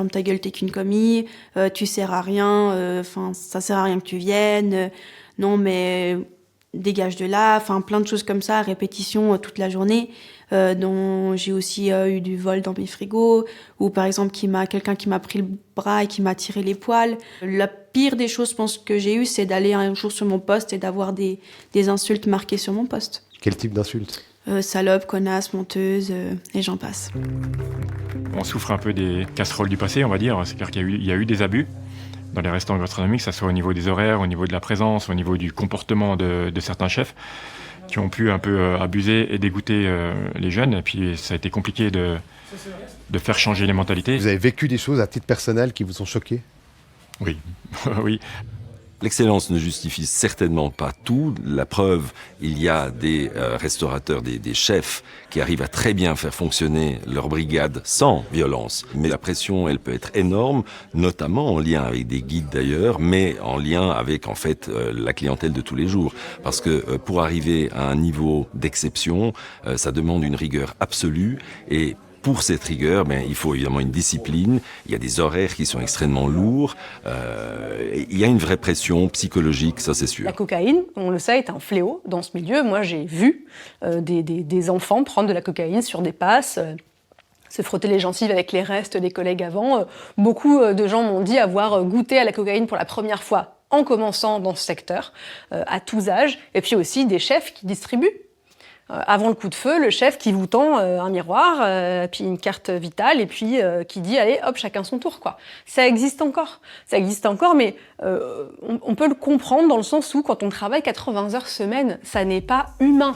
Ferme ta gueule, t'es qu'une commis, tu sers à rien, ça sert à rien que tu viennes, non mais dégage de là, plein de choses comme ça, à répétition toute la journée. Dont j'ai aussi eu du vol dans mes frigos, ou par exemple quelqu'un qui m'a pris le bras et qui m'a tiré les poils. La pire des choses, je pense, que j'ai eu, c'est d'aller un jour sur mon poste et d'avoir des insultes marquées sur mon poste. Quel type d'insultes ? Salope, connasse, menteuse, et j'en passe. On souffre un peu des casseroles du passé, on va dire. C'est-à-dire qu'il y a eu des abus dans les restaurants gastronomiques, que ce soit au niveau des horaires, au niveau de la présence, au niveau du comportement de certains chefs qui ont pu un peu abuser et dégoûter les jeunes. Et puis ça a été compliqué de faire changer les mentalités. Vous avez vécu des choses à titre personnel qui vous ont choqué ? Oui, oui. L'excellence ne justifie certainement pas tout. La preuve, il y a des restaurateurs, des chefs qui arrivent à très bien faire fonctionner leur brigade sans violence. Mais la pression, elle peut être énorme, notamment en lien avec des guides d'ailleurs, mais en lien avec en fait la clientèle de tous les jours. Parce que pour arriver à un niveau d'exception, ça demande une rigueur absolue et pour cette rigueur, il faut évidemment une discipline, il y a des horaires qui sont extrêmement lourds, il y a une vraie pression psychologique, ça c'est sûr. La cocaïne, on le sait, est un fléau dans ce milieu. Moi j'ai vu des enfants prendre de la cocaïne sur des passes, se frotter les gencives avec les restes des collègues avant. Beaucoup de gens m'ont dit avoir goûté à la cocaïne pour la première fois en commençant dans ce secteur, à tous âges, et puis aussi des chefs qui distribuent. Avant le coup de feu, le chef qui vous tend un miroir, puis une carte vitale, et puis qui dit « allez, hop, chacun son tour ». Ça existe encore, mais on peut le comprendre dans le sens où quand on travaille 80 heures semaine, ça n'est pas humain.